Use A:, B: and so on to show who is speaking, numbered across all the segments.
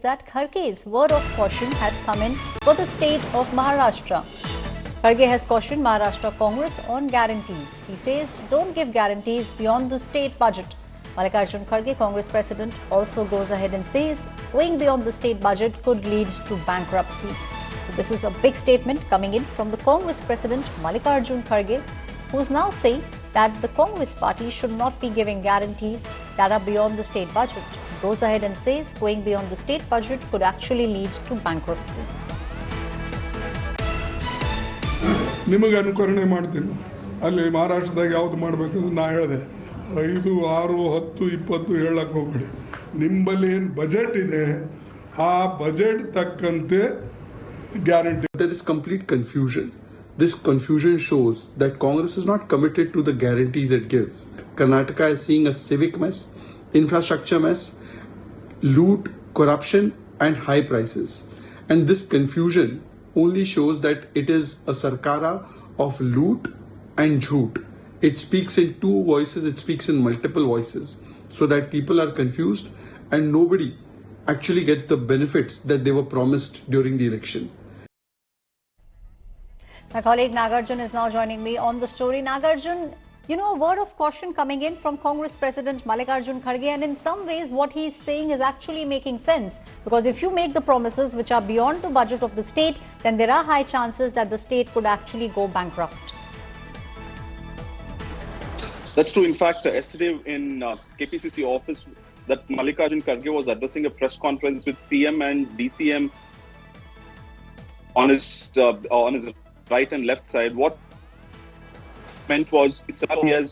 A: that Kharge's word of caution has come in for the state of Maharashtra. Kharge has cautioned Maharashtra Congress on guarantees. He says, don't give guarantees beyond the state budget. Mallika Arjun Kharge, Congress president, also goes ahead and says going beyond the state budget could lead to bankruptcy. So this is a big statement coming in from the Congress president, Mallika Arjun Kharge, who is now saying that the Congress party should not be giving guarantees that are beyond the state budget. He goes ahead and says going beyond the state budget could actually lead to bankruptcy.
B: ನಿಮಗೆ ಅನುಕರಣೆ ಮಾಡ್ತೀನಿ ಅಲ್ಲಿ ಮಹಾರಾಷ್ಟ್ರದಾಗ ಯಾವುದು ಮಾಡಬೇಕಂದ್ರೆ ನಾ ಹೇಳಿದೆ 5, 6, 10, 20 ಹೇಳಕ್ಕೆ ಹೋಗಬೇಡಿ ನಿಮ್ಮಲ್ಲಿ ಏನು ಬಜೆಟ್ ಇದೆ ಆ ಬಜೆಟ್ ತಕ್ಕಂತೆ guarantee.
C: There is complete confusion. This confusion shows that Congress is not committed to the guarantees it gives. Karnataka is seeing a civic mess, infrastructure mess, loot, corruption and high prices. And this confusion only shows that it is a sarkara of loot and jhoot. It speaks in two voices, it speaks in multiple voices, so that people are confused and nobody actually gets the benefits that they were promised during the election.
A: My colleague Nagarjun is now joining me on the story. Nagarjun, a word of caution coming in from Congress President Mallika Arjun Kharge, and in some ways what he is saying is actually making sense, because if you make the promises which are beyond the budget of the state, then there are high chances that the state could actually go bankrupt.
D: That's true. In fact, yesterday in KPCC office, that Mallika Arjun Kharge was addressing a press conference with CM and DCM on his right and left side. What meant was he has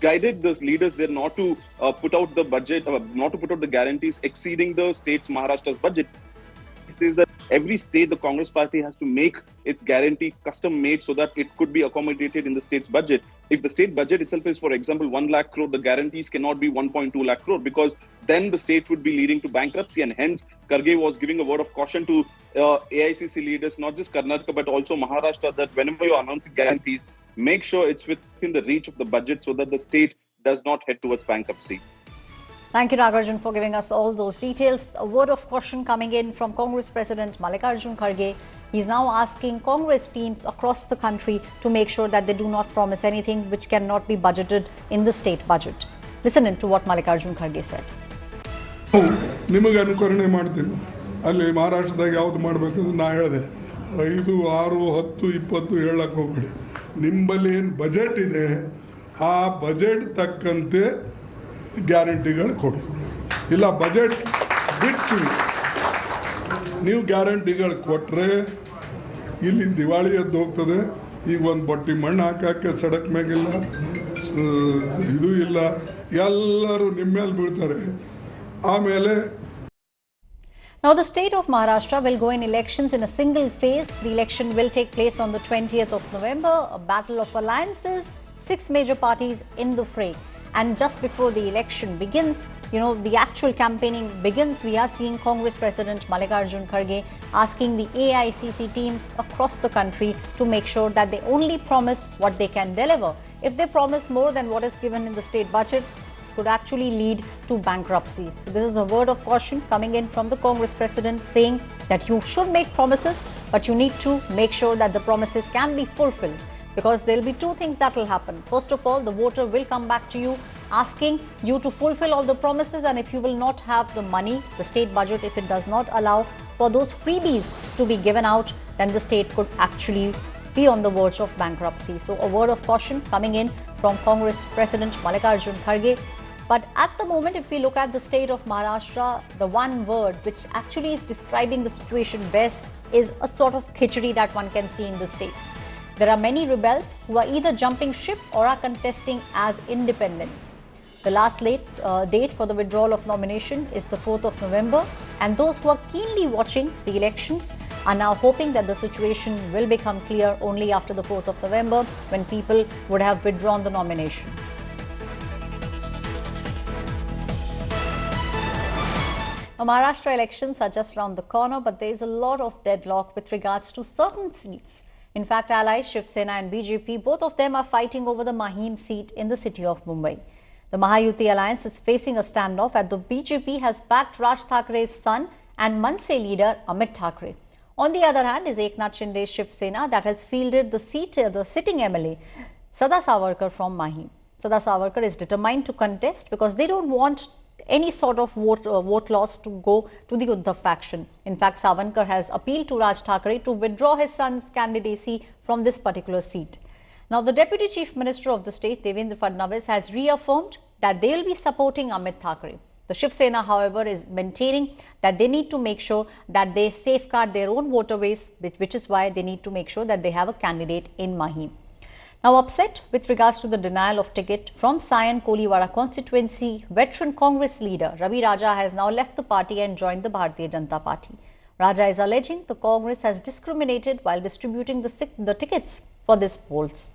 D: guided the leaders there not to put out the budget, not to put out the guarantees exceeding the state's Maharashtra's budget. He says that every state, the Congress party has to make its guarantee custom made so that it could be accommodated in the state's budget. If the state budget itself is, for example, 1 lakh crore, the guarantees cannot be 1.2 lakh crore, because then the state would be leading to bankruptcy. And hence, Kharge was giving a word of caution to AICC leaders, not just Karnataka, but also Maharashtra, that whenever you are announcing guarantees, make sure it's within the reach of the budget so that the state does not head towards bankruptcy.
A: Thank you, Nagarjun, for giving us all those details. A word of caution coming in from Congress President Mallika Arjun Kharge. He's now asking Congress teams across the country to make sure that they do not promise anything which cannot be budgeted in the state budget. Listen in to what Mallika Arjun Kharge said.
B: ನಿಮಗೆ ಅನುಕರಣೆ ಮಾಡ್ತೀನಿ ಅಲ್ಲಿ ಮಹಾರಾಷ್ಟ್ರದಾಗ ಯಾವುದು ಮಾಡಬೇಕಂದ್ರೆ ನಾ ಹೇಳಿದೆ 5, 6, 10, 20 ಹೇಳಕ್ಕೆ ಹೋಗಬೇಡಿ ನಿಮ್ಮಲ್ಲಿ ಏನು ಬಜೆಟ್ ಇದೆ ಆ ಬಜೆಟ್ ತಕ್ಕಂತೆ ಗ್ಯಾರಂಟಿಗಳು ಕೊಡಿ. ಇಲ್ಲ ಬಜೆಟ್ ಬಿಟ್ಟು ನೀವು ಗ್ಯಾರಂಟಿಗಳು ಕೊಟ್ಟರೆ ಇಲ್ಲಿ ದಿವಾಳಿ ಎದ್ದು ಹೋಗ್ತದೆ. ಈಗ ಒಂದು ಬಟ್ಟಿ ಮಣ್ಣು ಹಾಕಕ್ಕೆ ಸಡಕ್ ಮ್ಯಾಗಿಲ್ಲ, ಇದು ಇಲ್ಲ, ಎಲ್ಲರೂ ನಿಮ್ಮ ಮೇಲೆ ಬೀಳ್ತಾರೆ. ಆಮೇಲೆ
A: Now, the state of Maharashtra will go in elections in a single phase. The election will take place on the 20th of November, a battle of alliances, 6 major parties in the fray. And just before the election begins, the actual campaigning begins, we are seeing Congress President Mallika Arjun Kharge asking the AICC teams across the country to make sure that they only promise what they can deliver. If they promise more than what is given in the state budget, could actually lead to bankruptcy. So this is a word of caution coming in from the Congress President, saying that you should make promises, but you need to make sure that the promises can be fulfilled. Because there will be 2 things that will happen. First of all, the voter will come back to you asking you to fulfill all the promises, and if you will not have the money, the state budget, if it does not allow for those freebies to be given out, then the state could actually be on the verge of bankruptcy. So a word of caution coming in from Congress President Mallika Arjun Kharge. But at the moment, if we look at the state of Maharashtra, the one word which actually is describing the situation best is a sort of khichdi that one can see in the state. There are many rebels who are either jumping ship or are contesting as independents. The last date for the withdrawal of nomination is the 4th of November, and those who are keenly watching the elections are now hoping that the situation will become clear only after the 4th of November, when people would have withdrawn the nomination. Now, Maharashtra elections are just around the corner, but there is a lot of deadlock with regards to certain seats. In fact, allies Shiv Sena and BJP, both of them are fighting over the Mahim seat in the city of Mumbai. The Mahayuti alliance is facing a standoff as the BJP has backed Raj Thakre's son and Manse leader Amit Thackeray. On the other hand is Eknath Shinde's Shiv Sena that has fielded the sitting MLA Sada Savarkar from Mahi. Sada Savarkar is determined to contest because they don't want any sort of vote loss to go to the Uddhav faction. In fact, Savarkar has appealed to Raj Thackeray to withdraw his son's candidacy from this particular seat. Now, the Deputy Chief Minister of the state, Devendra Fadnavis, has reaffirmed that they will be supporting Amit Thackeray. The Shiv Sena, however, is maintaining that they need to make sure that they safeguard their own waterways, which is why they need to make sure that they have a candidate in Mahi. Now, upset with regards to the denial of ticket from Sayan Koliwada constituency, veteran Congress leader Ravi Raja has now left the party and joined the Bharatiya Janata Party. Raja is alleging the Congress has discriminated while distributing the tickets for this polls.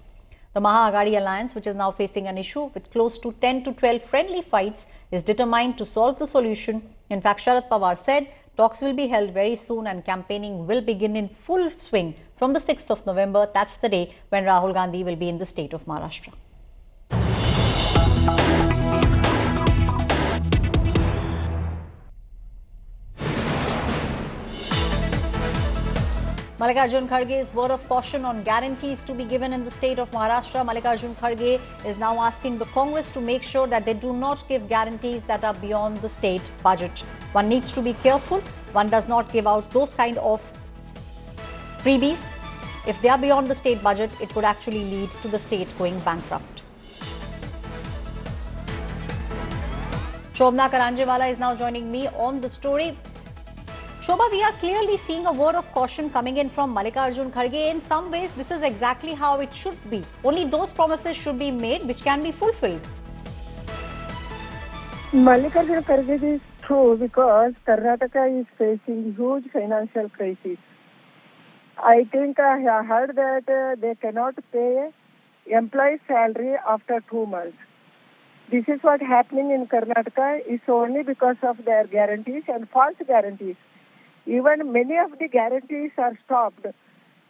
A: The Maha Aghadi alliance, which is now facing an issue with close to 10 to 12 friendly fights, is determined to solve the solution. In fact, Sharad Pawar said talks will be held very soon and campaigning will begin in full swing from the 6th of November. That's the day when Rahul Gandhi will be in the state of Maharashtra. Mallika Arjun Kharge's word of caution on guarantees to be given in the state of Maharashtra. Mallika Arjun Kharge is now asking the Congress to make sure that they do not give guarantees that are beyond the state budget. One needs to be careful. One does not give out those kind of freebies. If they are beyond the state budget, it could actually lead to the state going bankrupt. Shobna Karanjewala is now joining me on the story. Shobha, we are clearly seeing a word of caution coming in from Mallika Arjun Kharge. In some ways, this is exactly how it should be. Only those promises should be made which can be fulfilled.
E: Mallika Arjun Kharge is true because Karnataka is facing huge financial crisis. I think I have heard that they cannot pay employee salary after 2 months. This is what happening in Karnataka. It's only because of their guarantees and false guarantees. Even many of the guarantees are stopped.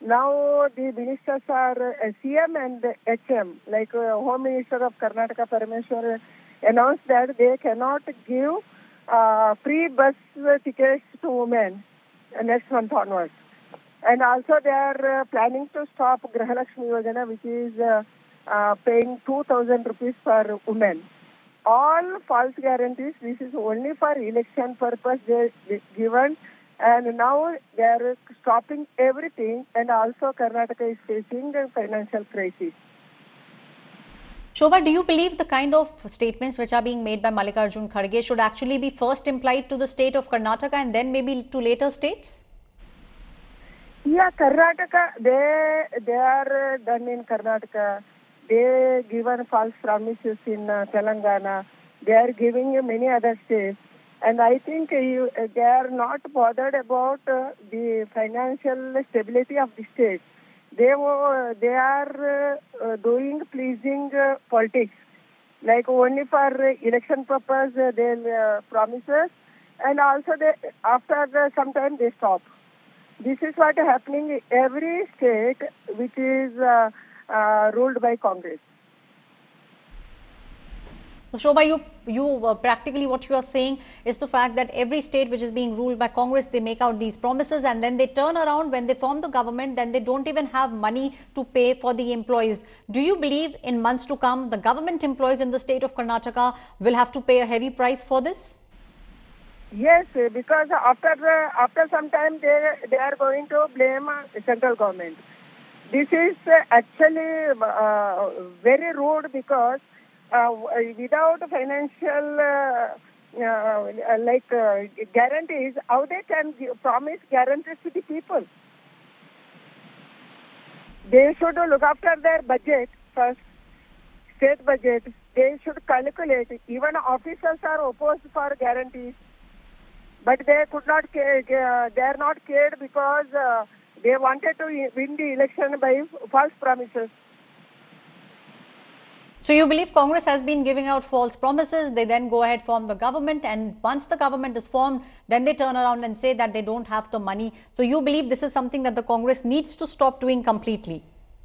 E: Now the ministers are CM and HM, like Home Minister of Karnataka Parameshwar announced that they cannot give free bus tickets to women next month onwards. And also they are planning to stop Grahalakshmi Yojana, which is paying 2,000 rupees per woman. All false guarantees. This is only for election purpose they given. And now they are stopping everything, and also Karnataka is facing a financial crisis.
A: Shobha, do you believe the kind of statements which are being made by Mallika Arjun Kharge should actually be first implied to the state of Karnataka and then maybe to later states?
E: Yeah, Karnataka, they are done in Karnataka. They given false promises in Telangana. They are giving many other states. And I think they are not bothered about the financial stability of the state. They are doing pleasing politics. Like only for election purpose, they'll promises, and also after some time they stop. This is what is happening in every state which is ruled by Congress.
A: So, Shobha, you practically what you are saying is the fact that every state which is being ruled by Congress, they make out these promises and then they turn around when they form the government, then they don't even have money to pay for the employees. Do you believe in months to come, the government employees in the state of Karnataka will have to pay a heavy price for this?
E: Yes, because after some time they are going to blame the central government. This is actually very rude because without financial guarantees, how they can promise guarantees to the people? They should look after their budget first, state budget. They should calculate. Even officers are opposed for guarantees, but they could not. They are not cared because they wanted to win the election by false promises.
A: So you believe Congress has been giving out false promises, they then go ahead form the government, and once the government is formed, then they turn around and say that they don't have the money. So you believe this is something that the Congress needs to stop doing completely?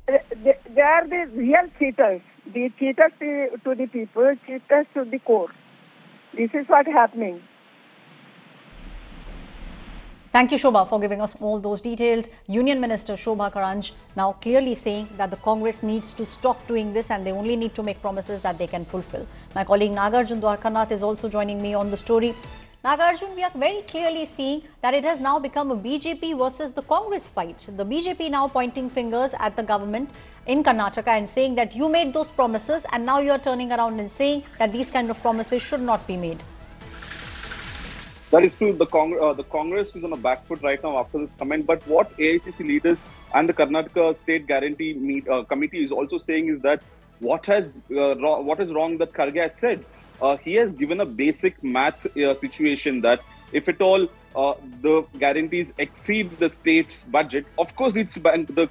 E: They are the real cheaters. The cheaters to the people, cheaters to the core. This is what is happening.
A: Thank you, Shobha, for giving us all those details. Union Minister Shobha Karanj now clearly saying that the Congress needs to stop doing this and they only need to make promises that they can fulfill. My colleague Nagarjun Dwarkanath is also joining me on the story. Nagarjun, we are very clearly seeing that it has now become a BJP versus the Congress fight. The BJP now pointing fingers at the government in Karnataka and saying that you made those promises and now you are turning around and saying that these kind of promises should not be made.
D: That is true. The Congress is on a back foot right now after this comment. But what AICC leaders and the Karnataka State Guarantee Committee is also saying is that what is wrong that Kharge has said. He has given a basic math situation that if at all the guarantees exceed the state's budget, of course the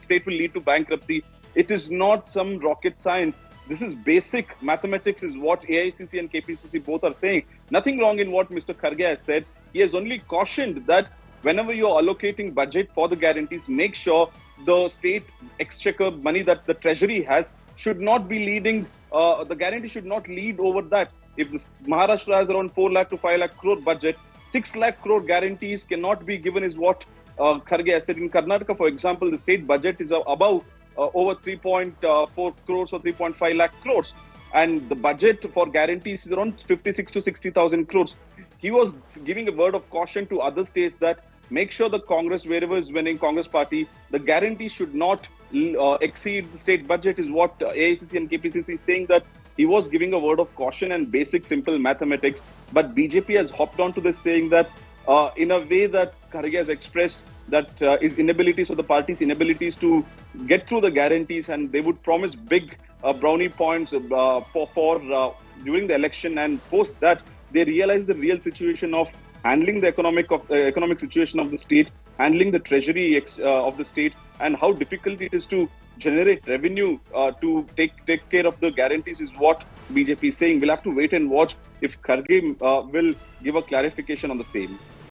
D: state will lead to bankruptcy. It is not some rocket science. This is basic mathematics is what AICC and KPCC both are saying. Nothing wrong in what Mr. Kharge has said. He has only cautioned that whenever you are allocating budget for the guarantees, make sure the state exchequer money that the treasury has should not be leading, the guarantee should not lead over that. If the Maharashtra has around 4 lakh to 5 lakh crore budget, 6 lakh crore guarantees cannot be given is what Kharge has said. In Karnataka, for example, the state budget is above over 3.4 crores or 3.5 lakh crores. And the budget for guarantees is around 56 to 60,000 crores. He was giving a word of caution to other states that make sure the Congress, wherever is winning Congress party, the guarantee should not exceed the state budget is what AICC and KPCC is saying, that he was giving a word of caution and basic simple mathematics. But BJP has hopped onto this saying that in a way that Kharge has expressed that his inabilities or the party's inabilities to get through the guarantees, and they would promise big brownie points for during the election, and post that they realize the real situation of handling the economic situation of the state, handling the treasury of the state, and how difficult it is to generate revenue to take care of the guarantees is what BJP is saying. We'll have to wait and watch if Kharge will give a clarification on the same.